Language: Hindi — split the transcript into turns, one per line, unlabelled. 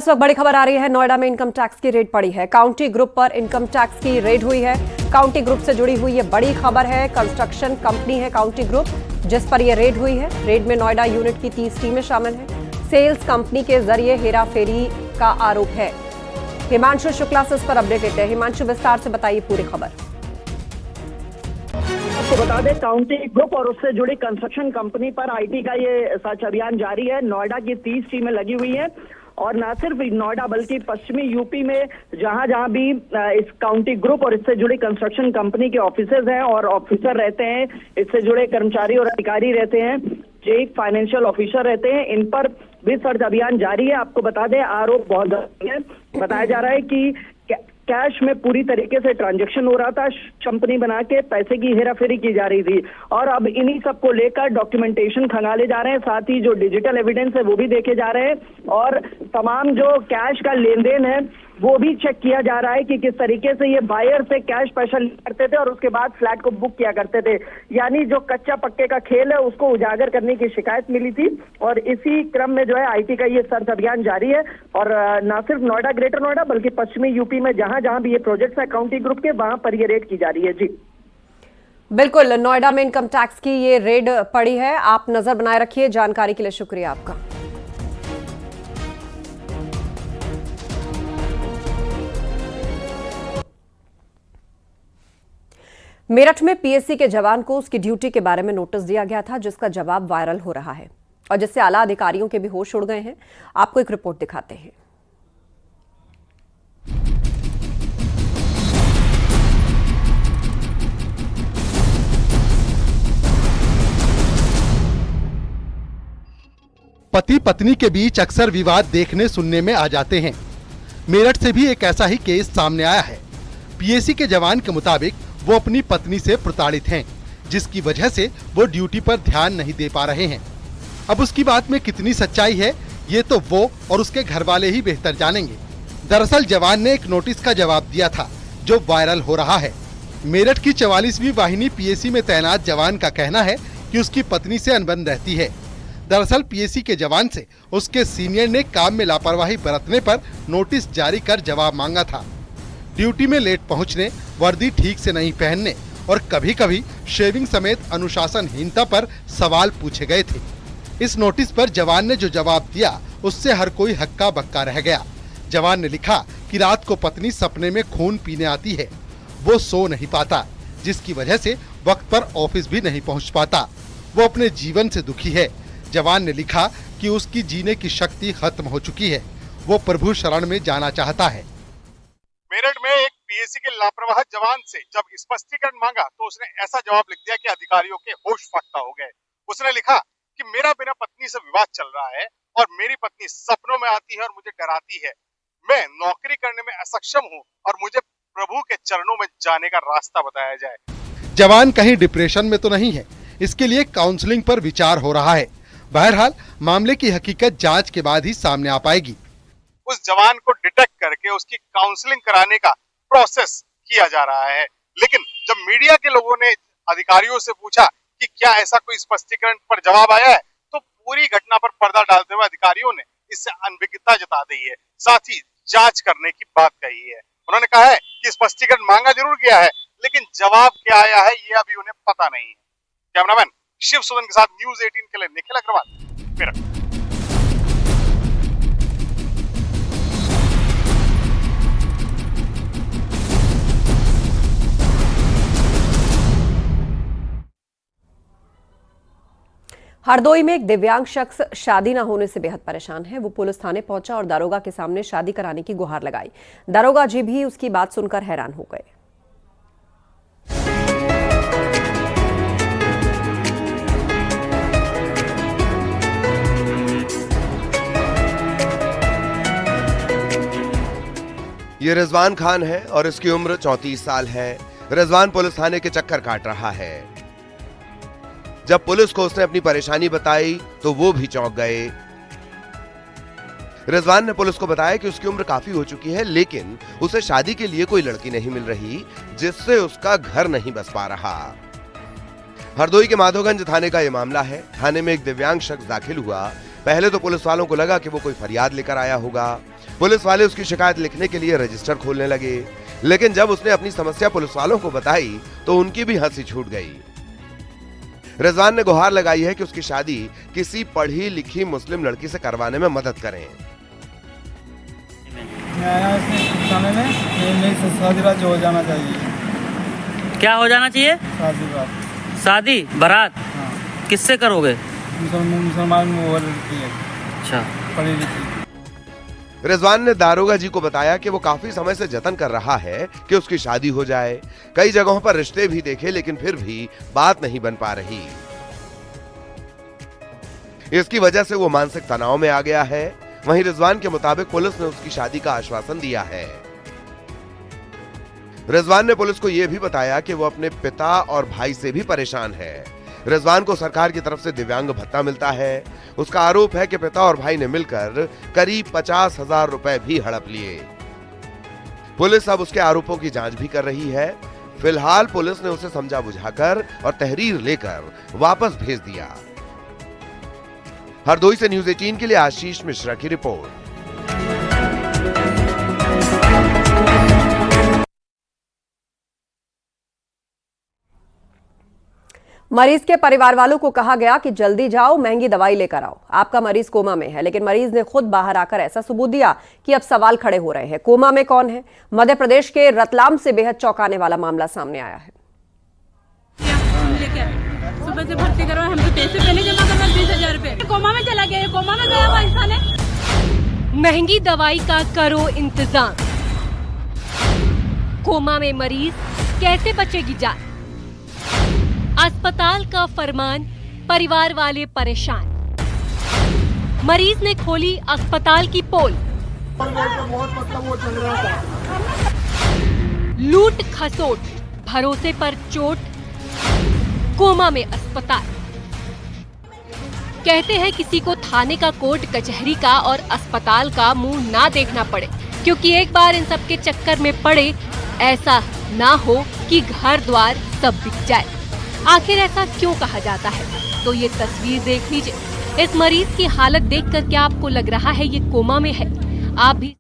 इस वक्त बड़ी खबर आ रही है। नोएडा में इनकम टैक्स की रेड पड़ी है। काउंटी ग्रुप पर इनकम टैक्स की रेड हुई है। काउंटी ग्रुप से जुड़ी हुई ये बड़ी खबर है। कंस्ट्रक्शन कंपनी है काउंटी ग्रुप, जिस पर यह रेड हुई है। रेड में नोएडा यूनिट की 30 टीमें शामिल हैं। सेल्स कंपनी के जरिए हेरा फेरी का आरोप है। हिमांशु शुक्ला से इस पर अपडेटेड है। हिमांशु, विस्तार से बताइए पूरी खबर।
आपको बता दें, काउंटी ग्रुप और उससे जुड़ी कंस्ट्रक्शन कंपनी पर आईटी का ये सर्च अभियान जारी है। नोएडा की 30 टीमें लगी हुई हैं और न सिर्फ नोएडा बल्कि पश्चिमी यूपी में जहां जहां भी इस काउंटी ग्रुप और इससे जुड़ी कंस्ट्रक्शन कंपनी के ऑफिसर्स हैं और ऑफिसर रहते हैं, इससे जुड़े कर्मचारी और अधिकारी रहते हैं, चीफ फाइनेंशियल ऑफिसर रहते हैं, इन पर भी सर्च अभियान जारी है। आपको बता दें, आरोप बहुत ज्यादा है। बताया जा रहा है कि कैश में पूरी तरीके से ट्रांजैक्शन हो रहा था, कंपनी बना के पैसे की हेराफेरी की जा रही थी और अब इन्हीं सब को लेकर डॉक्यूमेंटेशन खंगाले जा रहे हैं। साथ ही जो डिजिटल एविडेंस है वो भी देखे जा रहे हैं और तमाम जो कैश का लेन देन है वो भी चेक किया जा रहा है कि किस तरीके से ये बायर से कैश पैसा करते थे और उसके बाद फ्लैट को बुक किया करते थे। यानी जो कच्चा पक्के का खेल है उसको उजागर करने की शिकायत मिली थी और इसी क्रम में जो है आईटी का ये सर्च अभियान जारी है। और न सिर्फ नोएडा, ग्रेटर नोएडा, बल्कि पश्चिमी यूपी में जहां जहां भी ये प्रोजेक्ट्स है काउंटी ग्रुप के, वहां पर ये रेड की जा रही है। जी
बिल्कुल, नोएडा में इनकम टैक्स की ये रेड पड़ी है। आप नजर बनाए रखिए। जानकारी के लिए शुक्रिया आपका। मेरठ में पीएससी के जवान को उसकी ड्यूटी के बारे में नोटिस दिया गया था, जिसका जवाब वायरल हो रहा है और जिससे आला अधिकारियों के भी होश उड़ गए हैं। आपको एक रिपोर्ट दिखाते हैं।
पति पत्नी के बीच अक्सर विवाद देखने सुनने में आ जाते हैं। मेरठ से भी एक ऐसा ही केस सामने आया है। पीएससी के जवान के मुताबिक वो अपनी पत्नी से प्रताड़ित हैं, जिसकी वजह से वो ड्यूटी पर ध्यान नहीं दे पा रहे हैं। अब उसकी बात में कितनी सच्चाई है, ये तो वो और उसके घर वाले ही बेहतर जानेंगे। दरअसल जवान ने एक नोटिस का जवाब दिया था जो वायरल हो रहा है। मेरठ की 44वीं वाहिनी पीएससी में तैनात जवान का कहना है कि उसकी पत्नी से अनबन रहती है। दरअसल पीएससी के जवान से उसके सीनियर ने काम में लापरवाही बरतने पर नोटिस जारी कर जवाब मांगा था। ड्यूटी में लेट पहुंचने, वर्दी ठीक से नहीं पहनने और कभी कभी शेविंग समेत अनुशासनहीनता पर सवाल पूछे गए थे। इस नोटिस पर जवान ने जो जवाब दिया उससे हर कोई हक्का बक्का रह गया। जवान ने लिखा कि रात को पत्नी सपने में खून पीने आती है, वो सो नहीं पाता, जिसकी वजह से वक्त पर ऑफिस भी नहीं पहुंच पाता। वो अपने जीवन से दुखी है। जवान ने लिखा कि उसकी जीने की शक्ति खत्म हो चुकी है, वो प्रभु शरण में जाना चाहता है।
मेरठ में एक पीएससी के लापरवाह जवान से जब स्पष्टीकरण मांगा तो उसने ऐसा जवाब लिख दिया कि अधिकारियों के होश फट्टा हो गए। उसने लिखा कि मेरा बिना पत्नी से विवाद चल रहा है और मेरी पत्नी सपनों में आती है और मुझे डराती है। मैं नौकरी करने में असक्षम हूँ और मुझे प्रभु के चरणों में जाने का रास्ता बताया जाए।
जवान कहीं डिप्रेशन में तो नहीं है, इसके लिए काउंसलिंग पर विचार हो रहा है। बहरहाल मामले की हकीकत जांच के बाद ही सामने आ पाएगी।
उस जवान को डिटेक्ट करके उसकी काउंसलिंग कराने का प्रोसेस किया जा रहा है। लेकिन जब मीडिया के लोगों ने अधिकारियों से पूछा कि क्या ऐसा कोई स्पष्टीकरण पर जवाब आया है, तो पूरी घटना पर पर्दा डालते हुए अधिकारियों ने इससे अनभिज्ञता जता दी है, साथ ही जांच करने की बात कही है। उन्होंने कहा है कि स्पष्टीकरण मांगा जरूर गया है, लेकिन जवाब क्या आया है ये अभी उन्हें पता नहीं है। कैमरामैन शिव सुदन के साथ न्यूज़ 18 के लिए निखिल अग्रवाल, मेरठ।
हरदोई में एक दिव्यांग शख्स शादी न होने से बेहद परेशान है। वो पुलिस थाने पहुंचा और दारोगा के सामने शादी कराने की गुहार लगाई। दारोगा जी भी उसकी बात सुनकर हैरान हो गए।
ये रिजवान खान है और इसकी उम्र 34 साल है। रिजवान पुलिस थाने के चक्कर काट रहा है। जब पुलिस को उसने अपनी परेशानी बताई तो वो भी चौंक गए। रिजवान ने पुलिस को बताया कि उसकी उम्र काफी हो चुकी है, लेकिन उसे शादी के लिए कोई लड़की नहीं मिल रही, जिससे उसका घर नहीं बस पा रहा। हरदोई के माधोगंज थाने का यह मामला है। थाने में एक दिव्यांग शख्स दाखिल हुआ। पहले तो पुलिस वालों को लगा कि वो कोई फरियाद लेकर आया होगा। पुलिस वाले उसकी शिकायत लिखने के लिए रजिस्टर खोलने लगे, लेकिन जब उसने अपनी समस्या पुलिस वालों को बताई तो उनकी भी हंसी छूट गई। रिजवान ने गुहार लगाई है कि उसकी शादी किसी पढ़ी लिखी मुस्लिम लड़की से करवाने में मदद करें।
शादी हो जाना चाहिए।
क्या हो जाना चाहिए? शादी बारात?
हाँ।
किससे करोगे?
मुसलमान वो लड़की है।
अच्छा।
पढ़ी लिखी।
रिजवान ने दारोगा जी को बताया कि वो काफी समय से जतन कर रहा है कि उसकी शादी हो जाए। कई जगहों पर रिश्ते भी देखे, लेकिन फिर भी बात नहीं बन पा रही। इसकी वजह से वो मानसिक तनाव में आ गया है। वहीं रिजवान के मुताबिक पुलिस ने उसकी शादी का आश्वासन दिया है। रिजवान ने पुलिस को यह भी बताया कि वो अपने पिता और भाई से भी परेशान है। रिजवान को सरकार की तरफ से दिव्यांग भत्ता मिलता है। उसका आरोप है कि पिता और भाई ने मिलकर करीब 50,000 रुपए भी हड़प लिए। पुलिस अब उसके आरोपों की जांच भी कर रही है। फिलहाल पुलिस ने उसे समझा बुझाकर और तहरीर लेकर वापस भेज दिया। हरदोई से न्यूज़ 18 के लिए आशीष मिश्रा की रिपोर्ट।
मरीज के परिवार वालों को कहा गया कि जल्दी जाओ, महंगी दवाई लेकर आओ। आपका मरीज कोमा में है, लेकिन मरीज ने खुद बाहर आकर ऐसा सबूत दिया कि अब सवाल खड़े हो रहे हैं। कोमा में कौन है? मध्य प्रदेश के रतलाम से बेहद चौंकाने वाला मामला सामने आया है।
सुबह से भर्ती करवा, हमको पैसे पहले जमा करवा 20,000 रुपए। कोमा में चला गया, कोमा में गया हुआ इंसान है।
महंगी दवाई का करो इंतजाम। कोमा में मरीज कैसे बचेगी जान? अस्पताल का फरमान, परिवार वाले परेशान। मरीज ने खोली अस्पताल की पोल। लूट खसोट, भरोसे पर चोट, कोमा में अस्पताल। कहते हैं किसी को थाने का, कोर्ट कचहरी का और अस्पताल का मुंह ना देखना पड़े, क्योंकि एक बार इन सब के चक्कर में पड़े, ऐसा ना हो कि घर द्वार सब बिक जाए। आखिर ऐसा क्यों कहा जाता है? तो ये तस्वीर देख लीजिए। इस मरीज की हालत देखकर क्या आपको लग रहा है ये कोमा में है? आप भी